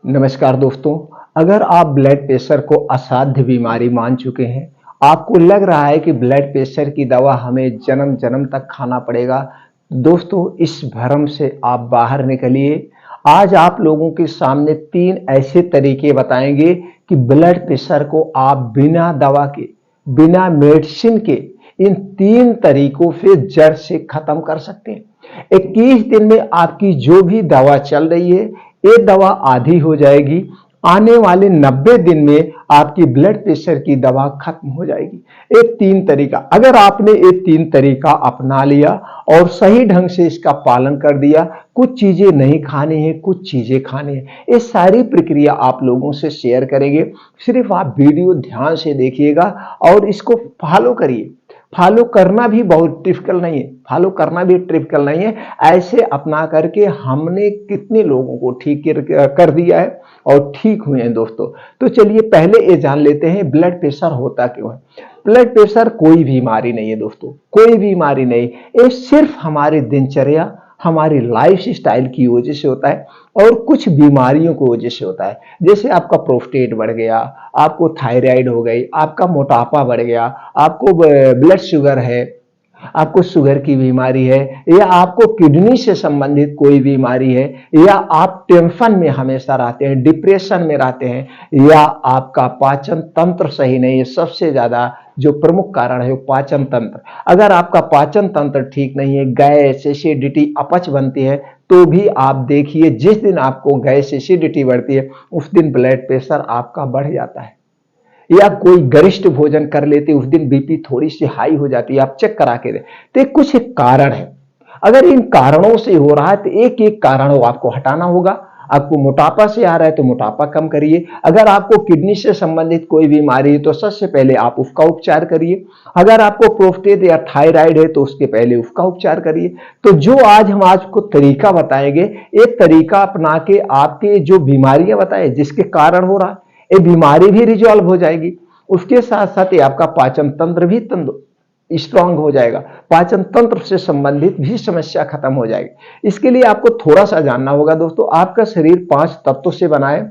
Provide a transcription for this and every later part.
नमस्कार दोस्तों। अगर आप ब्लड प्रेशर को असाध्य बीमारी मान चुके हैं, आपको लग रहा है कि ब्लड प्रेशर की दवा हमें जन्म जन्म तक खाना पड़ेगा, दोस्तों इस भ्रम से आप बाहर निकलिए। आज आप लोगों के सामने 3 ऐसे तरीके बताएंगे कि ब्लड प्रेशर को आप बिना दवा के, बिना मेडिसिन के इन 3 तरीकों से जड़ से खत्म कर सकते हैं। 21 दिन में आपकी जो भी दवा चल रही है, ये दवा आधी हो जाएगी। आने वाले 90 दिन में आपकी ब्लड प्रेशर की दवा खत्म हो जाएगी। ये 3 तरीका, अगर आपने ये 3 तरीका अपना लिया और सही ढंग से इसका पालन कर दिया, कुछ चीजें नहीं खानी है, कुछ चीजें खानी है, ये सारी प्रक्रिया आप लोगों से शेयर करेंगे। सिर्फ आप वीडियो ध्यान से देखिएगा और इसको फॉलो करिए। फॉलो करना भी बहुत टिपिकल नहीं है, फॉलो करना भी टिपिकल नहीं है। ऐसे अपना करके हमने कितने लोगों को ठीक कर दिया है और ठीक हुए हैं दोस्तों। तो चलिए पहले ये जान लेते हैं ब्लड प्रेशर होता क्यों है। ब्लड प्रेशर कोई बीमारी नहीं है दोस्तों, कोई बीमारी नहीं। ये सिर्फ हमारी दिनचर्या, हमारी लाइफ स्टाइल की वजह से होता है और कुछ बीमारियों की वजह से होता है। जैसे आपका प्रोस्टेट बढ़ गया, आपको थायराइड हो गई, आपका मोटापा बढ़ गया, आपको ब्लड शुगर है, आपको शुगर की बीमारी है, या आपको किडनी से संबंधित कोई बीमारी है, या आप टेंशन में हमेशा रहते हैं, डिप्रेशन में रहते हैं, या आपका पाचन तंत्र सही नहीं है। सबसे ज्यादा जो प्रमुख कारण है वो पाचन तंत्र। अगर आपका पाचन तंत्र ठीक नहीं है, गैस, एसिडिटी, अपच बनती है, तो भी आप देखिए जिस दिन आपको गैस, एसिडिटी बढ़ती है उस दिन ब्लड प्रेशर आपका बढ़ जाता है। या कोई गरिष्ठ भोजन कर लेते उस दिन बीपी थोड़ी सी हाई हो जाती है, आप चेक करा के दे। तो कुछ एक कारण है। अगर इन कारणों से हो रहा है तो एक एक कारण हो आपको हटाना होगा। आपको मोटापा से आ रहा है तो मोटापा कम करिए। अगर आपको किडनी से संबंधित कोई बीमारी है तो सबसे पहले आप उसका उपचार करिए। अगर आपको प्रोस्टेट या थायराइड है तो उसके पहले उसका उपचार करिए। तो जो आज हम आपको तरीका बताएंगे, एक तरीका अपना के आपके जो बीमारियां बताए जिसके कारण हो रहा है, ये बीमारी भी रिजॉल्व हो जाएगी। उसके साथ साथ ये आपका पाचन तंत्र भी स्ट्रांग हो जाएगा, पाचन तंत्र से संबंधित भी समस्या खत्म हो जाएगी। इसके लिए आपको थोड़ा सा जानना होगा दोस्तों। आपका शरीर 5 तत्वों से बना है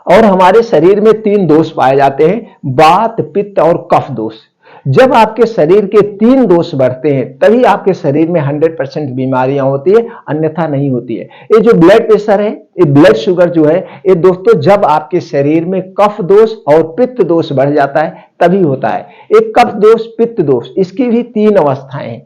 और हमारे शरीर में 3 दोष पाए जाते हैं, वात, पित्त और कफ दोष। जब आपके शरीर के 3 दोष बढ़ते हैं तभी आपके शरीर में 100% बीमारियां होती है, अन्यथा नहीं होती है। ये जो ब्लड प्रेशर है, ये ब्लड शुगर जो है, ये दोस्तों जब आपके शरीर में कफ दोष और पित्त दोष बढ़ जाता है तभी होता है। एक कफ दोष, पित्त दोष, इसकी भी 3 अवस्थाएं हैं।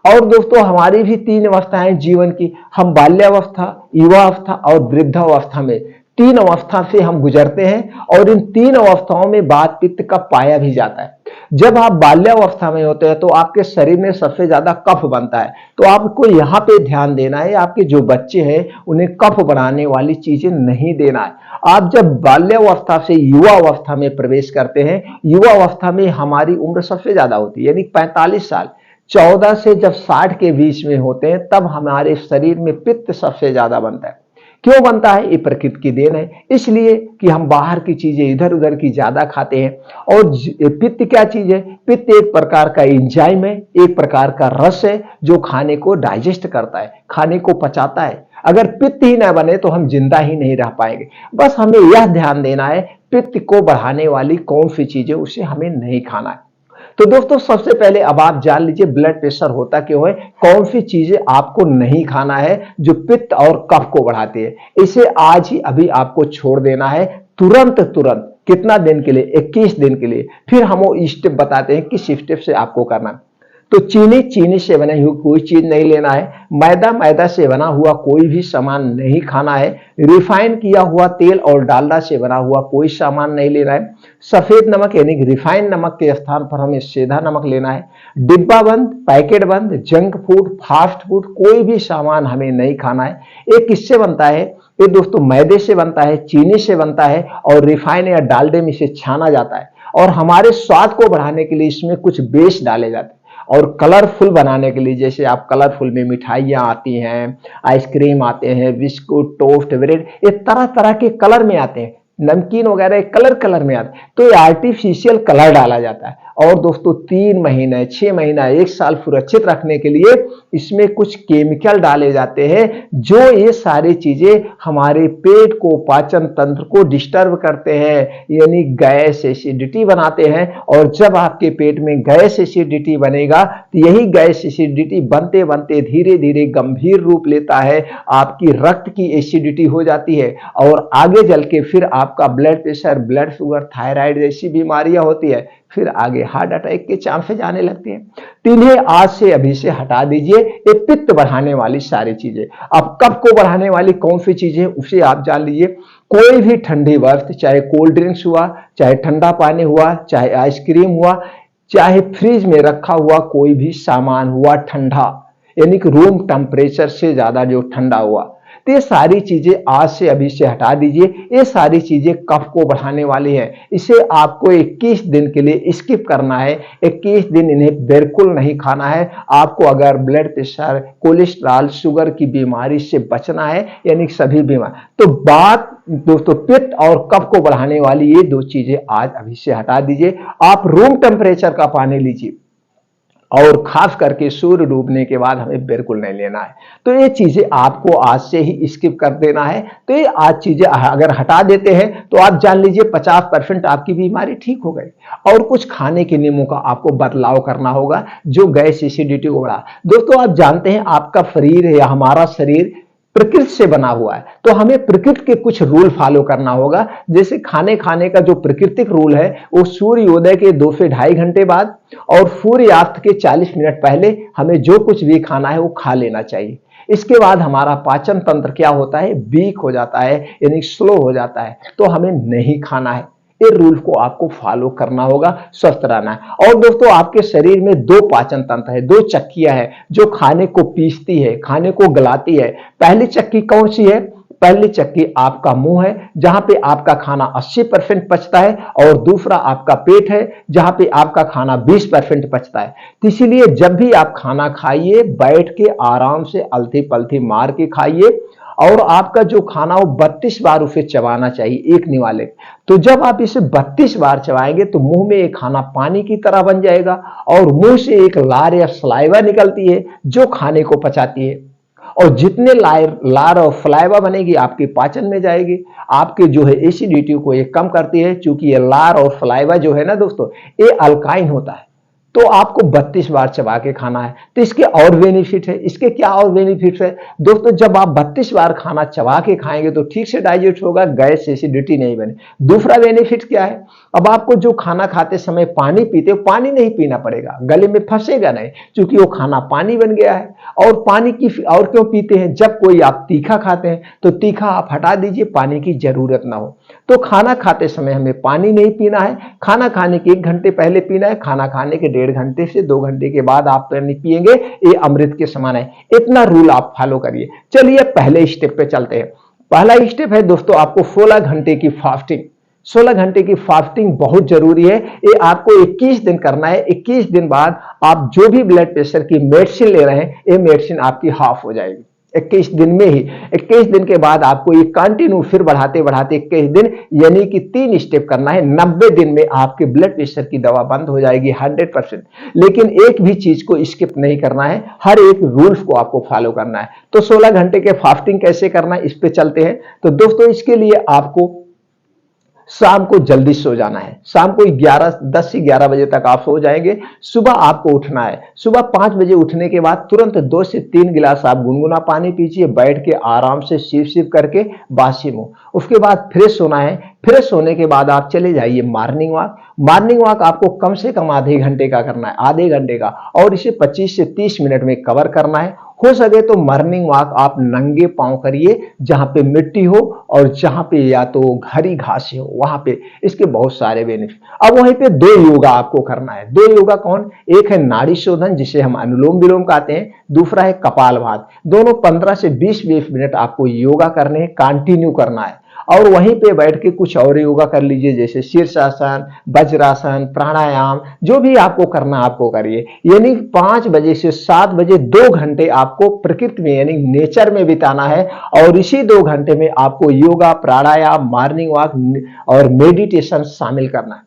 और दोस्तों हमारी भी 3 अवस्थाएं जीवन की। हम बाल्यावस्था, युवावस्था और वृद्धावस्था में 3 अवस्था से हम गुजरते हैं और इन 3 अवस्थाओं में वात पित्त का पाया भी जाता है। जब आप बाल्यावस्था में होते हैं तो आपके शरीर में सबसे ज्यादा कफ बनता है। तो आपको यहाँ पे ध्यान देना है, आपके जो बच्चे हैं उन्हें कफ बढ़ाने वाली चीजें नहीं देना है। आप जब बाल्यावस्था से युवा अवस्था में प्रवेश करते हैं, युवा अवस्था में हमारी उम्र सबसे ज्यादा होती है, यानी 45 साल। 14 से जब 60 के बीच में होते हैं तब हमारे शरीर में पित्त सबसे ज्यादा बनता है। क्यों बनता है? ये प्रकृति की देन है, इसलिए कि हम बाहर की चीजें इधर उधर की ज्यादा खाते हैं। और पित्त क्या चीज है? पित्त एक प्रकार का एंजाइम है, एक प्रकार का रस है जो खाने को डाइजेस्ट करता है, खाने को पचाता है। अगर पित्त ही न बने तो हम जिंदा ही नहीं रह पाएंगे। बस हमें यह ध्यान देना है, पित्त को बढ़ाने वाली कौन सी चीजें उसे हमें नहीं खाना है। तो दोस्तों सबसे पहले अब आप जान लीजिए ब्लड प्रेशर होता क्यों है, कौन सी चीजें आपको नहीं खाना है जो पित्त और कफ को बढ़ाती है। इसे आज ही अभी आपको छोड़ देना है, तुरंत तुरंत। कितना दिन के लिए? 21 दिन के लिए। फिर हम वो स्टेप बताते हैं किस स्टेप से आपको करना है। तो चीनी से बनी हुई कोई चीज नहीं लेना है, मैदा से बना हुआ कोई भी सामान नहीं खाना है, रिफाइन किया हुआ तेल और डालडा से बना हुआ कोई सामान नहीं लेना है, सफेद नमक यानी रिफाइन नमक के स्थान पर हमें सीधा नमक लेना है, डिब्बा बंद, पैकेट बंद, जंक फूड, फास्ट फूड कोई भी सामान हमें नहीं खाना है। ये किससे बनता है? ये दोस्तों मैदे से बनता है, चीनी से बनता है और रिफाइन या डालडे में इसे छाना जाता है। और हमारे स्वाद को बढ़ाने के लिए इसमें कुछ बेस डाले जाते हैं और कलरफुल बनाने के लिए, जैसे आप कलरफुल में मिठाइयां आती हैं, आइसक्रीम आते हैं, बिस्कुट, टोस्ट, ब्रेड, ये तरह तरह के कलर में आते हैं, नमकीन वगैरह कलर में आते हैं। तो ये आर्टिफिशियल कलर डाला जाता है और दोस्तों 3 महीने, 6 महीना, 1 साल सुरक्षित रखने के लिए इसमें कुछ केमिकल डाले जाते हैं जो ये सारी चीजें हमारे पेट को, पाचन तंत्र को डिस्टर्ब करते हैं, यानी गैस एसिडिटी बनाते हैं। और जब आपके पेट में गैस एसिडिटी बनेगा तो यही गैस एसिडिटी बनते बनते धीरे धीरे गंभीर रूप लेता है, आपकी रक्त की एसिडिटी हो जाती है और आगे चल के फिर आपका blood pressure, blood sugar, thyroid जैसी बीमारियां होती है, फिर आगे हार्ट अटैक के चांसेस आने लगते हैं। तो इन्हें आज से अभी से हटा दीजिए, ये पित्त बढ़ाने वाली सारी चीजें। अब कफ को बढ़ाने वाली कौन सी चीजें उसे आप जान लीजिए। कोई भी ठंडी वस्तु, चाहे कोल्ड ड्रिंक्स हुआ, चाहे ठंडा पानी हुआ, चाहे आइसक्रीम हुआ, चाहे फ्रिज में रखा हुआ कोई भी सामान हुआ ठंडा, यानी कि रूम टेम्परेचर से ज्यादा जो ठंडा हुआ, तो ये सारी चीजें आज से अभी से हटा दीजिए। ये सारी चीजें कफ को बढ़ाने वाली है, इसे आपको 21 दिन के लिए स्किप करना है। 21 दिन इन्हें बिल्कुल नहीं खाना है। आपको अगर ब्लड प्रेशर, कोलेस्ट्रॉल, शुगर की बीमारी से बचना है, यानी सभी बीमारी, तो बात दोस्तों पित्त और कफ को बढ़ाने वाली ये 2 चीजें आज अभी से हटा दीजिए। आप रूम टेम्परेचर का पानी लीजिए और खास करके सूर्य डूबने के बाद हमें बिल्कुल नहीं लेना है। तो ये चीजें आपको आज से ही स्किप कर देना है। तो ये आज चीजें अगर हटा देते हैं तो आप जान लीजिए 50% आपकी बीमारी ठीक हो गई। और कुछ खाने के नियमों का आपको बदलाव करना होगा जो गैस एसिडिटी को बढ़ा। दोस्तों आप जानते हैं आपका शरीर या हमारा शरीर प्रकृति से बना हुआ है, तो हमें प्रकृति के कुछ रूल फॉलो करना होगा। जैसे खाने का जो प्राकृतिक रूल है वो सूर्योदय के 2 से ढाई घंटे बाद और सूर्यास्त के 40 मिनट पहले हमें जो कुछ भी खाना है वो खा लेना चाहिए। इसके बाद हमारा पाचन तंत्र क्या होता है, वीक हो जाता है, यानी स्लो हो जाता है, तो हमें नहीं खाना है। ये रूल को आपको फॉलो करना होगा, स्वस्थ रहना है। और दोस्तों आपके शरीर में 2 पाचन तंत्र है, 2 चक्कियां है जो खाने को पीसती है, खाने को गलाती है। पहली चक्की कौन सी है? पहली चक्की आपका मुंह है जहां पे आपका खाना 80% पचता है और दूसरा आपका पेट है जहां पे आपका खाना 20% पचता है। तो इसीलिए जब भी आप खाना खाइए बैठ के आराम से अलथी पलथी मार के खाइए और आपका जो खाना हो 32 बार उसे चबाना चाहिए एक निवाले। तो जब आप इसे 32 बार चबाएंगे तो मुंह में एक खाना पानी की तरह बन जाएगा और मुंह से एक लार या सलाइवा निकलती है जो खाने को पचाती है। और जितने लार और सलाइवा बनेगी आपके पाचन में जाएगी, आपके जो है एसिडिटी को ये कम करती है। चूंकि ये लार और सलाइवा जो है ना दोस्तों, ये अल्काइन होता है, तो आपको 32 बार चबा के खाना है। तो इसके और बेनिफिट है। इसके क्या और बेनिफिट है दोस्तों? जब आप 32 बार खाना चबा के खाएंगे तो ठीक से डाइजेस्ट होगा, गैस एसिडिटी नहीं बने। दूसरा बेनिफिट क्या है? अब आपको जो खाना खाते समय पानी पीते हो, पानी नहीं पीना पड़ेगा, गले में फंसेगा नहीं, क्योंकि वो खाना पानी बन गया है। और पानी की और क्यों पीते हैं? जब कोई आप तीखा खाते हैं तो तीखा आप हटा दीजिए, पानी की जरूरत ना हो। तो खाना खाते समय हमें पानी नहीं पीना है। खाना खाने के 1 घंटे पहले पीना है, खाना खाने के 1.5 घंटे से 2 घंटे के बाद आप पानी पिएंगे, ये अमृत के समान है। इतना रूल आप फॉलो करिए। चलिए पहले स्टेप पे चलते हैं। पहला स्टेप है दोस्तों आपको 16 घंटे की फास्टिंग। 16 घंटे की फास्टिंग बहुत जरूरी है। ये आपको 21 दिन करना है। 21 दिन बाद आप जो भी ब्लड प्रेशर की मेडिसिन ले रहे हैं, ये मेडिसिन आपकी हाफ हो जाएगी 21 दिन में ही। 21 दिन के बाद आपको ये कंटिन्यू फिर बढ़ाते बढ़ाते 21 दिन, यानी कि 3 स्टेप करना है। 90 दिन में आपके ब्लड प्रेशर की दवा बंद हो जाएगी 100%। लेकिन एक भी चीज को स्किप नहीं करना है, हर एक रूल्स को आपको फॉलो करना है। तो 16 घंटे के फास्टिंग कैसे करना है इस पे चलते हैं। तो दोस्तों इसके लिए आपको शाम को जल्दी सो जाना है। शाम को 10 से 11 बजे तक आप सो जाएंगे। सुबह आपको उठना है। सुबह 5 बजे उठने के बाद तुरंत 2 से 3 गिलास आप गुनगुना पानी पीजिए, बैठ के आराम से सिप सिप करके बासी मुंह। उसके बाद फ्रेश होना है। फ्रेश होने के बाद आप चले जाइए मॉर्निंग वॉक। मॉर्निंग वॉक आपको कम से कम आधे घंटे का करना है, आधे घंटे का, और इसे 25 से 30 मिनट में कवर करना है। हो सके तो मॉर्निंग वॉक आप नंगे पांव करिए, जहां पे मिट्टी हो और जहां पे या तो हरी घास हो, वहां पे। इसके बहुत सारे बेनिफिट। अब वहीं पे 2 योगा आपको करना है। 2 योगा कौन? एक है नाड़ी शोधन जिसे हम अनुलोम विलोम कहते हैं, दूसरा है कपालभाति। दोनों 15 से 20-20 मिनट आपको योगा करने हैं, कंटिन्यू करना है। और वहीं पे बैठ के कुछ और योगा कर लीजिए, जैसे शीर्षासन, वज्रासन, प्राणायाम, जो भी आपको करना आपको करिए। यानी 5 बजे से 7 बजे 2 घंटे आपको प्रकृति में यानी नेचर में बिताना है। और इसी 2 घंटे में आपको योगा, प्राणायाम, मॉर्निंग वॉक और मेडिटेशन शामिल करना है।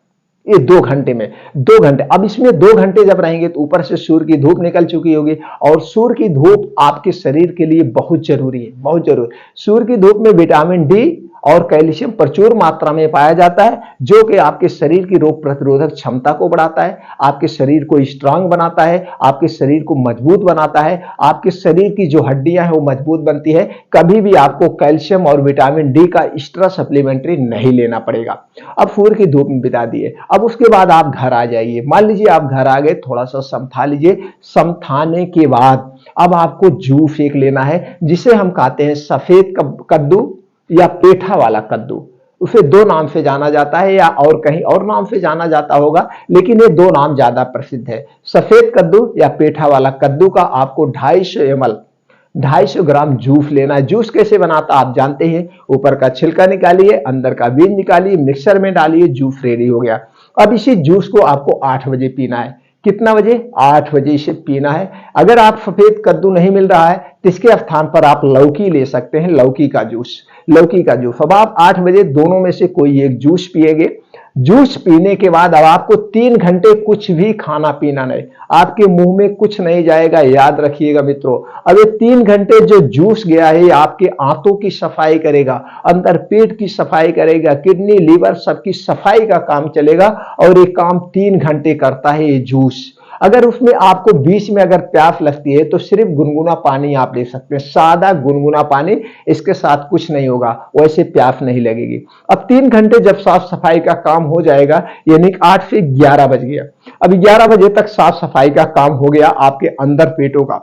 ये 2 घंटे में, 2 घंटे। अब इसमें 2 घंटे जब रहेंगे तो ऊपर से सूर्य की धूप निकल चुकी होगी, और सूर्य की धूप आपके शरीर के लिए बहुत जरूरी है, बहुत जरूरी। सूर्य की धूप में विटामिन डी और कैल्शियम प्रचुर मात्रा में पाया जाता है, जो कि आपके शरीर की रोग प्रतिरोधक क्षमता को बढ़ाता है, आपके शरीर को स्ट्रांग बनाता है, आपके शरीर को मजबूत बनाता है, आपके शरीर की जो हड्डियां हैं वो मजबूत बनती है। कभी भी आपको कैल्शियम और विटामिन डी का एक्स्ट्रा सप्लीमेंट्री नहीं लेना पड़ेगा। अब सूर्य की धूप में बिता दिए, अब उसके बाद आप घर आ जाइए। मान लीजिए आप घर आ गए, थोड़ा सा समथा लीजिए। समथाने के बाद अब आपको जूस एक लेना है, जिसे हम कहते हैं सफेद कद्दू या पेठा वाला कद्दू। उसे 2 नाम से जाना जाता है, या और कहीं और नाम से जाना जाता होगा, लेकिन ये 2 नाम ज्यादा प्रसिद्ध है। सफेद कद्दू या पेठा वाला कद्दू का आपको 250 ग्राम जूस लेना है। जूस कैसे बनाता आप जानते हैं, ऊपर का छिलका निकालिए, अंदर का बीज निकालिए, मिक्सर में डालिए, जूस रेडी हो गया। अब इसी जूस को आपको 8 बजे पीना है। कितना बजे? 8 बजे इसे पीना है। अगर आप सफेद कद्दू नहीं मिल रहा है तो इसके स्थान पर आप लौकी ले सकते हैं, लौकी का जूस, लौकी का जूस। अब आप 8 बजे दोनों में से कोई एक जूस पिएंगे। जूस पीने के बाद अब आपको 3 घंटे कुछ भी खाना पीना नहीं, आपके मुंह में कुछ नहीं जाएगा। याद रखिएगा मित्रों, अब ये 3 घंटे जो जूस गया है, आपके आंतों की सफाई करेगा, अंदर पेट की सफाई करेगा, किडनी लीवर सबकी सफाई का काम चलेगा, और ये काम 3 घंटे करता है ये जूस। अगर उसमें आपको बीच में अगर प्यास लगती है तो सिर्फ गुनगुना पानी आप ले सकते हैं, सादा गुनगुना पानी, इसके साथ कुछ नहीं होगा, वैसे प्यास नहीं लगेगी। अब 3 घंटे जब साफ सफाई का काम हो जाएगा, यानी 8 से 11 बज गया। अब 11 बजे तक साफ सफाई का काम हो गया आपके अंदर पेटों का।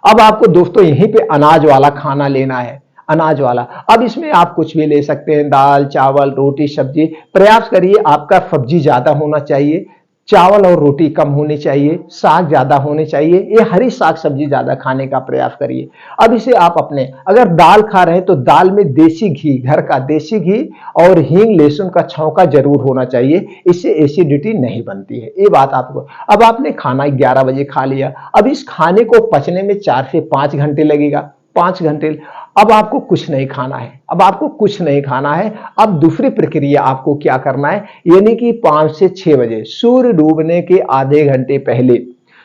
अब आपको दोस्तों यहीं पे अनाज वाला खाना लेना है, अनाज वाला। अब इसमें आप कुछ भी ले सकते हैं, दाल चावल रोटी सब्जी। प्रयास करिए आपका सब्जी ज्यादा होना चाहिए, चावल और रोटी कम होनी चाहिए, साग ज्यादा होने चाहिए, ये हरी साग सब्जी ज्यादा खाने का प्रयास करिए। अब इसे आप अपने, अगर दाल खा रहे हैं तो दाल में देसी घी, घर का देसी घी और हींग लहसुन का छौंका जरूर होना चाहिए, इससे एसिडिटी नहीं बनती है, ये बात आपको। अब आपने खाना 11 बजे खा लिया, अब इस खाने को पचने में 4 से 5 घंटे लगेगा, 5 घंटे। अब आपको कुछ नहीं खाना है, अब आपको कुछ नहीं खाना है। अब दूसरी प्रक्रिया आपको क्या करना है, यानी कि 5 से 6 बजे सूर्य डूबने के आधे घंटे पहले,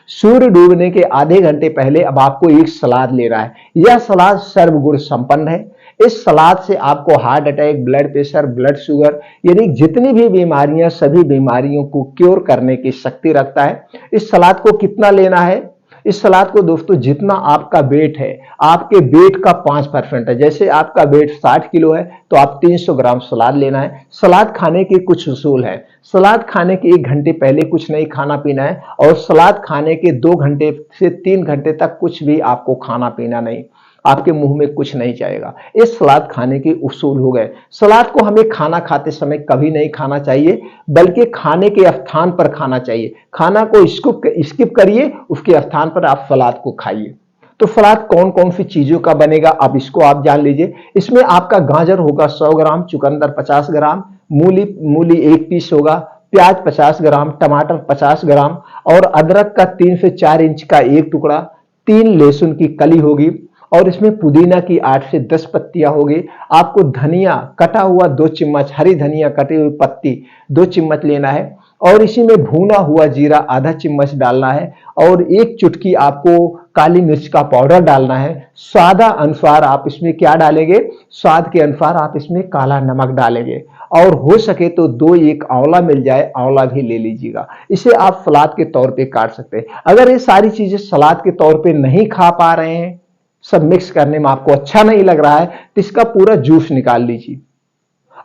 सूर्य डूबने के आधे घंटे पहले अब आपको एक सलाद लेना है। यह सलाद सर्वगुण संपन्न है। इस सलाद से आपको heart attack, blood pressure, blood sugar, यानी जितनी भी बीमारियां, सभी बीमारियों को क्योर करने की शक्ति रखता है। इस सलाद को कितना लेना है? इस सलाद को दोस्तों जितना आपका वेट है, आपके वेट का 5% है। जैसे आपका वेट 60 किलो है तो आप 300 ग्राम सलाद लेना है। सलाद खाने के कुछ उसूल है। सलाद खाने के 1 घंटे पहले कुछ नहीं खाना पीना है, और सलाद खाने के 2 घंटे से 3 घंटे तक कुछ भी आपको खाना पीना नहीं, आपके मुंह में कुछ नहीं जाएगा। ये सलाद खाने के उसूल हो गए। सलाद को हमें खाना खाते समय कभी नहीं खाना चाहिए, बल्कि खाने के स्थान पर खाना चाहिए। खाना को स्किप करिए, उसके स्थान पर आप सलाद को खाइए। तो सलाद कौन कौन सी चीजों का बनेगा, अब इसको आप जान लीजिए। इसमें आपका गाजर होगा 100 ग्राम, चुकंदर 50 ग्राम, मूली 1 पीस होगा, प्याज 50 ग्राम, टमाटर 50 ग्राम, और अदरक का 3 से 4 इंच का एक टुकड़ा, 3 लहसुन की कली होगी, और इसमें पुदीना की 8 से 10 पत्तियां होगी। आपको धनिया कटा हुआ 2 चम्मच, हरी धनिया कटी हुई पत्ती 2 चम्मच लेना है, और इसी में भुना हुआ जीरा आधा चम्मच डालना है, और 1 चुटकी आपको काली मिर्च का पाउडर डालना है। स्वाद अनुसार आप इसमें क्या डालेंगे, स्वाद के अनुसार आप इसमें काला नमक डालेंगे, और हो सके तो 2-1 आंवला मिल जाए, आंवला भी ले लीजिएगा। इसे आप सलाद के तौर पे काट सकते हैं। अगर ये सारी चीजें सलाद के तौर पे नहीं खा पा रहे हैं, सब मिक्स करने में आपको अच्छा नहीं लग रहा है, तो इसका पूरा जूस निकाल लीजिए।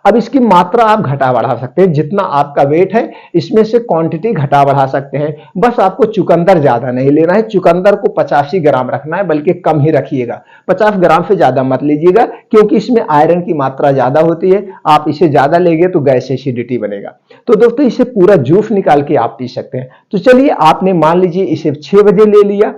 अब इसकी मात्रा आप घटा बढ़ा सकते हैं, जितना आपका वेट है इसमें से क्वांटिटी घटा बढ़ा सकते हैं। बस आपको चुकंदर ज्यादा नहीं लेना है, चुकंदर को 85 ग्राम रखना है, बल्कि कम ही रखिएगा, 50 ग्राम से ज्यादा मत लीजिएगा, क्योंकि इसमें आयरन की मात्रा ज्यादा होती है। आप इसे ज्यादा लेंगे तो गैस एसिडिटी बनेगा। तो दोस्तों इसे पूरा जूस निकाल के आप पी सकते हैं। तो चलिए, आपने मान लीजिए इसे 6 बजे ले लिया,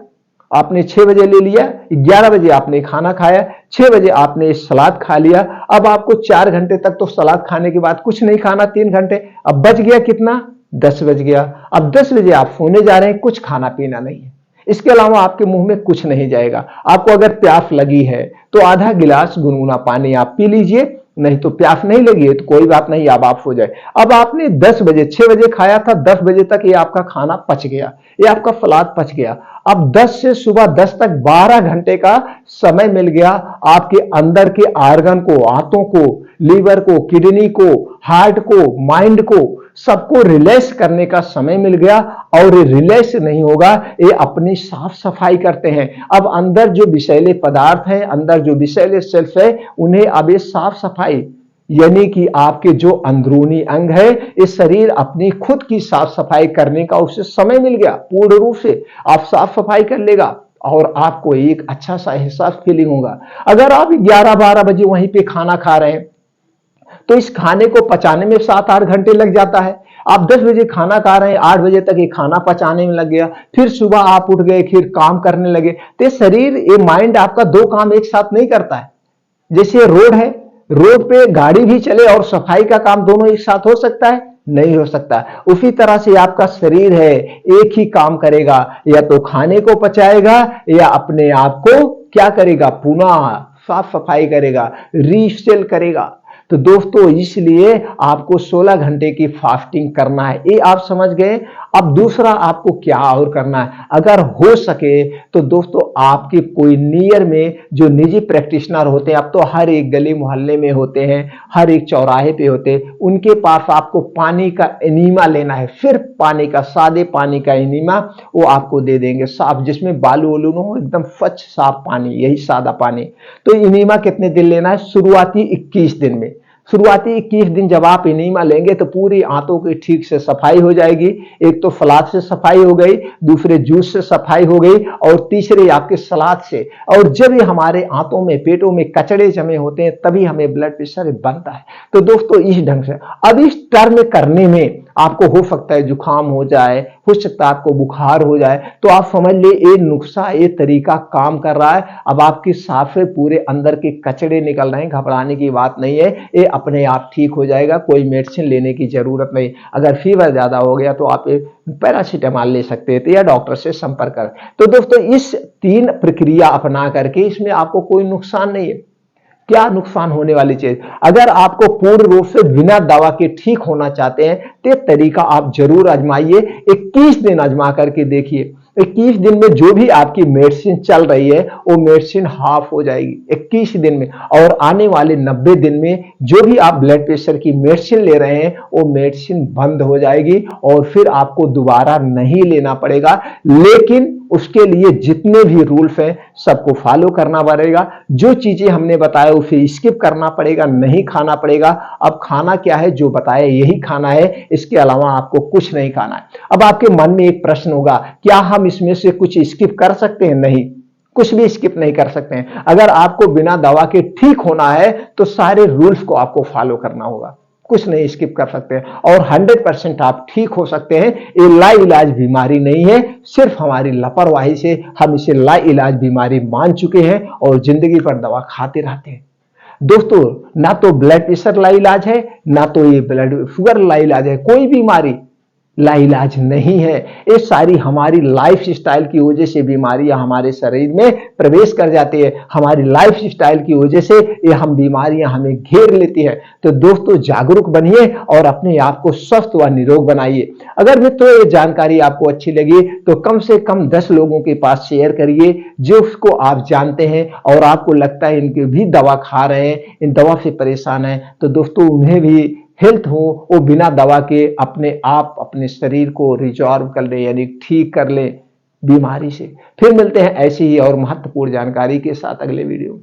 आपने 6 बजे ले लिया, 11 बजे आपने खाना खाया, 6 बजे आपने सलाद खा लिया। अब आपको 4 घंटे तक तो सलाद खाने के बाद कुछ नहीं खाना, 3 घंटे। अब बच गया कितना? 10 बज गया। अब 10 बजे आप सोने जा रहे हैं, कुछ खाना पीना नहीं है, इसके अलावा आपके मुंह में कुछ नहीं जाएगा। आपको अगर प्यास लगी है तो आधा गिलास गुनगुना पानी आप पी लीजिए, नहीं तो प्यास नहीं लगी है तो कोई बात नहीं, अब आप हो जाए। अब आपने 10 बजे 6 बजे खाया था, 10 बजे तक ये आपका खाना पच गया, ये आपका सलाद पच गया। अब 10 से सुबह 10 तक 12 घंटे का समय मिल गया आपके अंदर के आर्गन को, आंतों को, लीवर को, किडनी को, हार्ट को, माइंड को, सबको रिलैक्स करने का समय मिल गया। और ये रिलैक्स नहीं होगा, ये अपनी साफ सफाई करते हैं। अब अंदर जो विषैले पदार्थ है, अंदर जो विषैले सेल्स है, उन्हें अब ये साफ सफाई, यानी कि आपके जो अंदरूनी अंग है, इस शरीर अपनी खुद की साफ सफाई करने का उसे समय मिल गया। पूर्ण रूप से आप साफ सफाई कर लेगा और आपको एक अच्छा सा एहसास फीलिंग होगा। अगर आप 11-12 बजे वहीं पे खाना खा रहे हैं तो इस खाने को पचाने में 7-8 घंटे लग जाता है। आप 10 बजे खाना खा रहे हैं, 8 बजे तक ये खाना पचाने में लग गया, फिर सुबह आप उठ गए, फिर काम करने लगे, तो शरीर, ये माइंड आपका दो काम एक साथ नहीं करता है। जैसे रोड है, रोड पे गाड़ी भी चले और सफाई का काम दोनों एक साथ हो सकता है? नहीं हो सकता। उसी तरह से आपका शरीर है, एक ही काम करेगा, या तो खाने को पचाएगा या अपने आप को क्या करेगा, पुनः साफ सफाई करेगा, रीसेल करेगा। तो दोस्तों इसलिए आपको 16 घंटे की फास्टिंग करना है, ये आप समझ गए। अब दूसरा आपको क्या और करना है, अगर हो सके तो दोस्तों आपके कोई नियर में जो निजी प्रैक्टिशनर होते हैं, अब तो हर एक गली मोहल्ले में होते हैं, हर एक चौराहे पे होते हैं, उनके पास आपको पानी का एनीमा लेना है, सिर्फ पानी का, सादे पानी का एनीमा वो आपको दे देंगे साफ, जिसमें बालू वालू न हो, एकदम स्वच्छ साफ पानी, यही सादा पानी। तो एनीमा कितने दिन लेना है? शुरुआती 21 दिन में। शुरुआती 21 दिन जब आप एनीमा लेंगे तो पूरी आंतों की ठीक से सफाई हो जाएगी। एक तो सलाद से सफाई हो गई, दूसरे जूस से सफाई हो गई, और तीसरे आपके सलाद से। और जब ये हमारे आंतों में, पेटों में कचड़े जमे होते हैं, तभी हमें ब्लड प्रेशर बनता है। तो दोस्तों इस ढंग से अब इस टर्म करने में आपको हो सकता है जुकाम हो जाए, हो सकता है आपको बुखार हो जाए, तो आप समझ ले ये नुस्खा, ये तरीका काम कर रहा है। अब आपकी सांस से पूरे अंदर के कचड़े निकल रहे हैं, घबराने की बात नहीं है, ये अपने आप ठीक हो जाएगा, कोई मेडिसिन लेने की जरूरत नहीं। अगर फीवर ज्यादा हो गया तो आप पैरासीटामोल ले सकते हैं या डॉक्टर से संपर्क करें। तो दोस्तों इस 3 प्रक्रिया अपना करके इसमें आपको कोई नुकसान नहीं है। क्या नुकसान होने वाली चीज, अगर आपको पूर्ण रूप से बिना दवा के ठीक होना चाहते हैं तो तरीका आप जरूर आजमाइए। 21 दिन आजमा करके देखिए। 21 दिन में जो भी आपकी मेडिसिन चल रही है वो मेडिसिन हाफ हो जाएगी 21 दिन में, और आने वाले 90 दिन में जो भी आप ब्लड प्रेशर की मेडिसिन ले रहे हैं वो मेडिसिन बंद हो जाएगी और फिर आपको दोबारा नहीं लेना पड़ेगा। लेकिन उसके लिए जितने भी रूल्स हैं सबको फॉलो करना पड़ेगा। जो चीजें हमने बताया उसे स्किप करना पड़ेगा, नहीं खाना पड़ेगा। अब खाना क्या है, जो बताया यही खाना है, इसके अलावा आपको कुछ नहीं खाना है। अब आपके मन में एक प्रश्न होगा, क्या हम इसमें से कुछ स्किप कर सकते हैं? नहीं, कुछ भी स्किप नहीं कर सकते हैं। अगर आपको बिना दवा के ठीक होना है तो सारे रूल्स को आपको फॉलो करना होगा, कुछ नहीं स्किप कर सकते हैं, और 100% आप ठीक हो सकते हैं। ये लाइलाज बीमारी नहीं है, सिर्फ हमारी लापरवाही से हम इसे लाइलाज बीमारी मान चुके हैं और जिंदगी भर दवा खाते रहते हैं। दोस्तों ना तो ब्लड प्रेशर लाइलाज है, ना तो ये ब्लड शुगर लाइलाज है, कोई बीमारी लाइलाज नहीं है। ये सारी हमारी लाइफ स्टाइल की वजह से बीमारियां हमारे शरीर में प्रवेश कर जाती है, हमारी लाइफ स्टाइल की वजह से ये हम बीमारियां हमें घेर लेती है। तो दोस्तों जागरूक बनिए और अपने आप को स्वस्थ व निरोग बनाइए। अगर मित्रों ये जानकारी आपको अच्छी लगी तो कम से कम 10 लोगों के पास शेयर करिए जो उसको आप जानते हैं और आपको लगता है इनके भी दवा खा रहे हैं, इन दवा से परेशान है, तो दोस्तों उन्हें भी हेल्थ हो वो बिना दवा के अपने आप अपने शरीर को रिजॉल्व कर ले, यानी ठीक कर ले बीमारी से। फिर मिलते हैं ऐसी ही और महत्वपूर्ण जानकारी के साथ अगले वीडियो में।